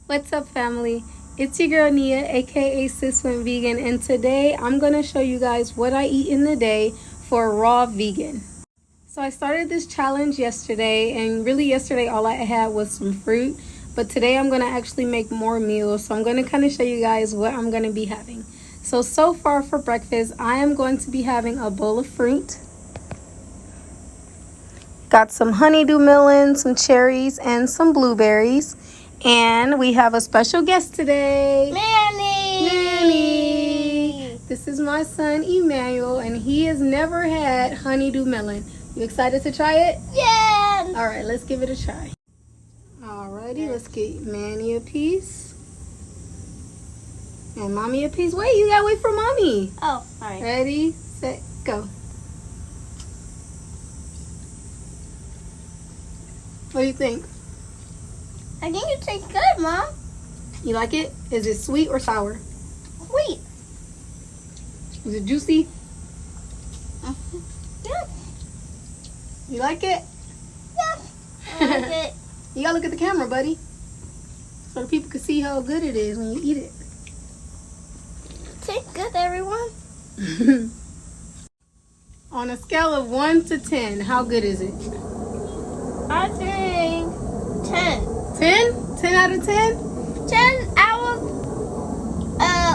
What's up, family? It's your girl Nia, aka siswentvegan, and today I'm gonna show you guys what I eat in the day for raw vegan. So I started this challenge yesterday, and really yesterday all I had was some fruit, but today I'm gonna actually make more meals. So I'm gonna kind of show you guys what I'm gonna be having. So far for breakfast, I am going to be having a bowl of fruit. Got some honeydew melons, some cherries, and some blueberries. And we have a special guest today. Manny! This is my son, Emmanuel, and he has never had honeydew melon. You excited to try it? Yeah! All right, let's give it a try. Alrighty, let's get Manny a piece. And Mommy a piece. Wait, you gotta wait for Mommy. Oh, alright. Ready, set, go. What do you think? I think it tastes good, Mom. You like it? Is it sweet or sour? Sweet. Is it juicy? Yeah. You like it? Yeah. I like it. You gotta look at the camera, buddy, so the people can see how good it is when you eat it. Tastes good, everyone. On a scale of 1 to 10, how good is it? I think 10. 10? 10 out of 10? 10 out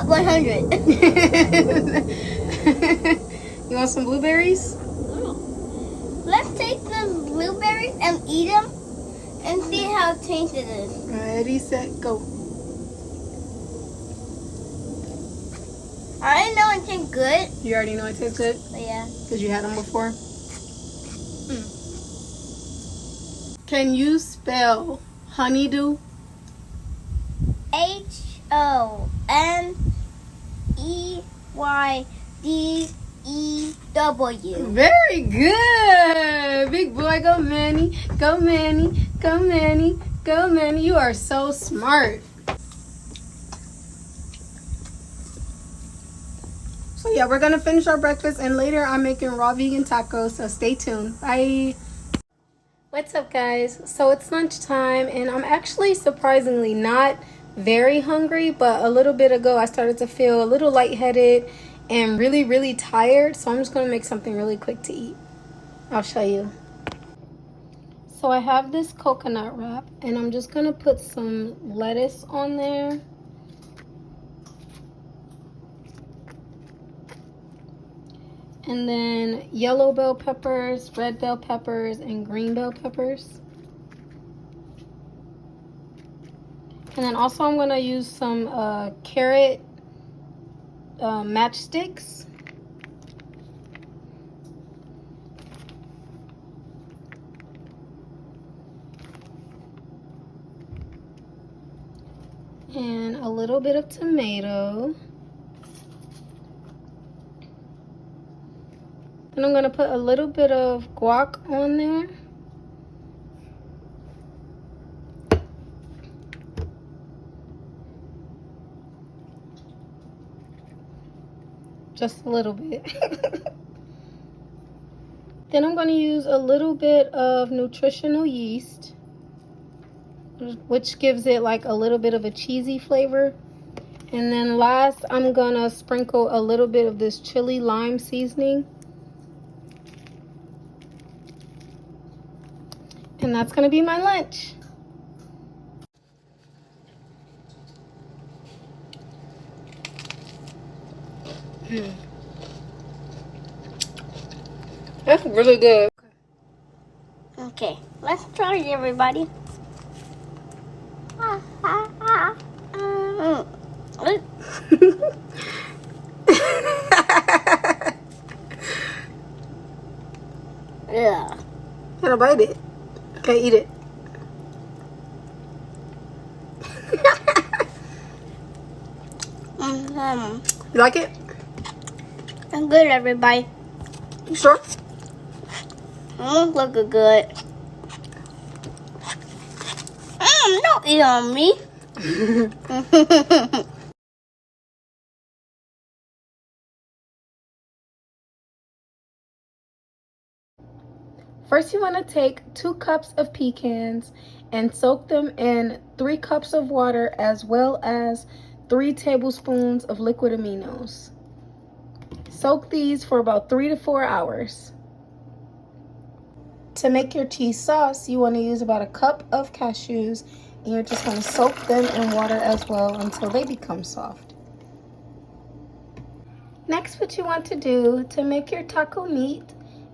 of 100. You want some blueberries? Let's take the blueberries and eat them and see how tasty it is. Ready, set, go. I didn't know it tastes good. You already know it tastes good? But yeah. Because you had them before? Can you spell honeydew? HONEYDEW. Very good. Big boy, go Manny. Go Manny. Go Manny. Go Manny. You are so smart. So yeah, we're going to finish our breakfast, and later I'm making raw vegan tacos, so stay tuned. Bye. What's up, guys? So it's lunchtime, and I'm actually surprisingly not very hungry, but a little bit ago I started to feel a little lightheaded and really tired, so I'm just going to make something really quick to eat. I'll show you. So I have this coconut wrap, and I'm just going to put some lettuce on there. And then yellow bell peppers, red bell peppers, and green bell peppers. And then also I'm going to use some carrot matchsticks. And a little bit of tomato. And I'm going to put a little bit of guac on there. Just a little bit. Then I'm going to use a little bit of nutritional yeast, which gives it like a little bit of a cheesy flavor. And then last, I'm going to sprinkle a little bit of this chili lime seasoning. And that's going to be my lunch. That's really good. Okay, let's try it, everybody. Yeah. Can I bite it? Okay, eat it. You like it? I'm good, everybody. You sure? Look good. Don't eat on me. First, you want to take 2 cups of pecans and soak them in 3 cups of water as well as 3 tablespoons of liquid aminos. Soak these for about 3 to 4 hours. To make your cheese sauce, you want to use about a cup of cashews, and you're just going to soak them in water as well until they become soft. Next, what you want to do to make your taco meat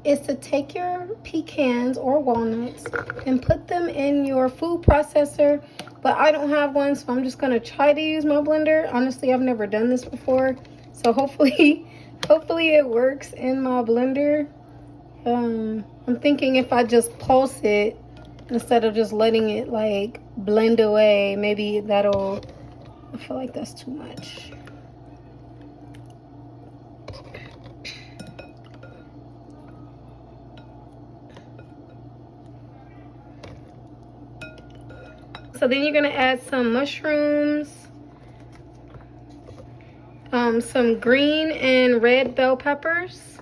is to take your pecans or walnuts and put them in your food processor, but I don't have one, so I'm just going to try to use my blender. Honestly, I've never done this before, so hopefully it works in my blender. I'm thinking if I just pulse it instead of just letting it like blend away, maybe that'll, I feel like that's too much. So then you're gonna add some mushrooms, some green and red bell peppers,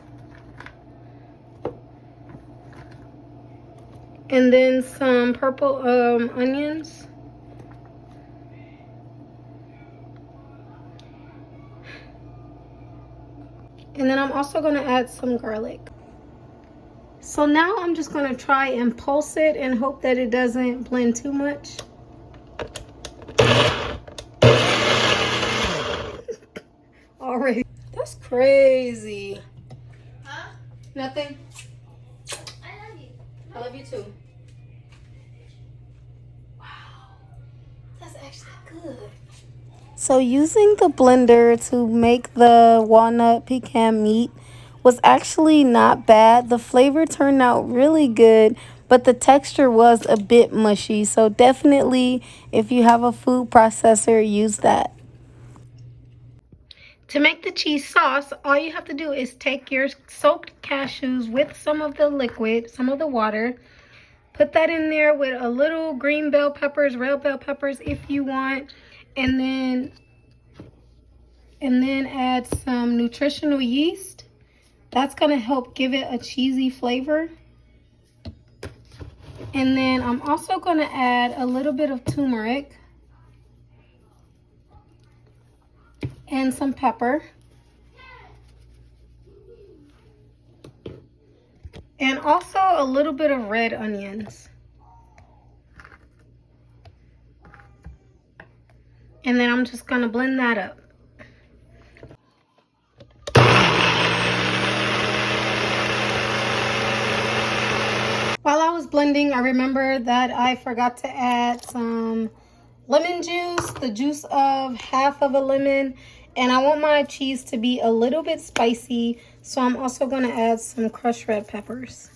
and then some purple onions. And then I'm also gonna add some garlic. So now I'm just gonna try and pulse it and hope that it doesn't blend too much. Already. That's crazy. Huh? Nothing? I love you. I love you too. Wow. That's actually good. So using the blender to make the walnut pecan meat was actually not bad. The flavor turned out really good, but the texture was a bit mushy. So definitely, if you have a food processor, use that. To make the cheese sauce, all you have to do is take your soaked cashews with some of the liquid, some of the water, put that in there with a little green bell peppers, red bell peppers if you want, and then add some nutritional yeast. That's gonna help give it a cheesy flavor. And then I'm also gonna add a little bit of turmeric and some pepper. And also a little bit of red onions. And then I'm just gonna blend that up. While I was blending, I remember that I forgot to add some lemon juice, the juice of half of a lemon. And I want my cheese to be a little bit spicy, so I'm also gonna add some crushed red peppers.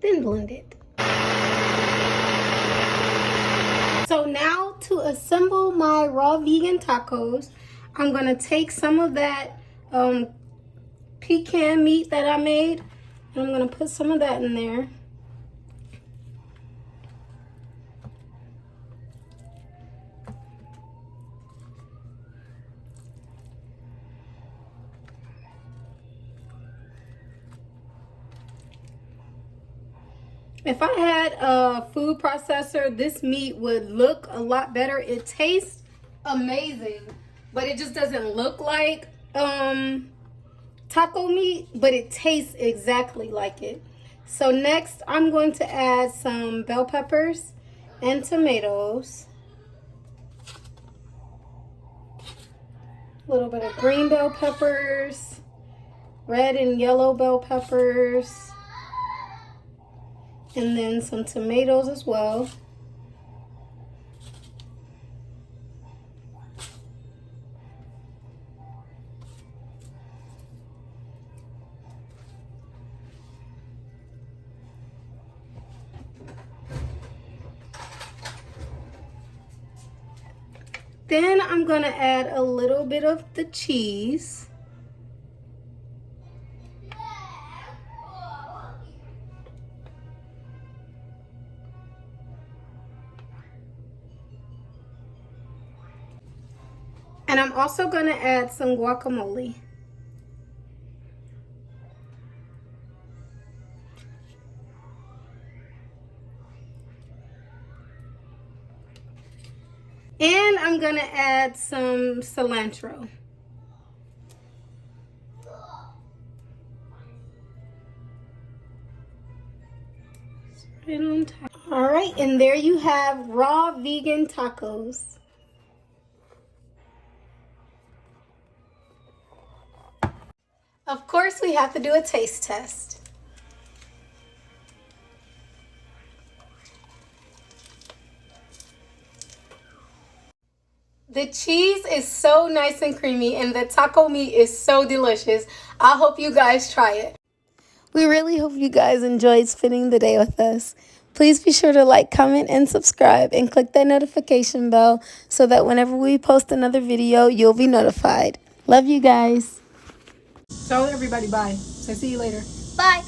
Then blend it. So now to assemble my raw vegan tacos, I'm gonna take some of that pecan meat that I made, and I'm gonna put some of that in there. If I had a food processor, this meat would look a lot better. It tastes amazing, but it just doesn't look like taco meat, but it tastes exactly like it. So next, I'm going to add some bell peppers and tomatoes. A little bit of green bell peppers, red and yellow bell peppers, and then some tomatoes as well. Then I'm gonna add a little bit of the cheese. And I'm also gonna add some guacamole. And I'm gonna add some cilantro. Right on top. All right, and there you have raw vegan tacos. Of course, we have to do a taste test. The cheese is so nice and creamy, and the taco meat is so delicious. I hope you guys try it. We really hope you guys enjoyed spending the day with us. Please be sure to like, comment, and subscribe, and click that notification bell so that whenever we post another video, you'll be notified. Love you guys. Tell everybody bye. So see you later. Bye.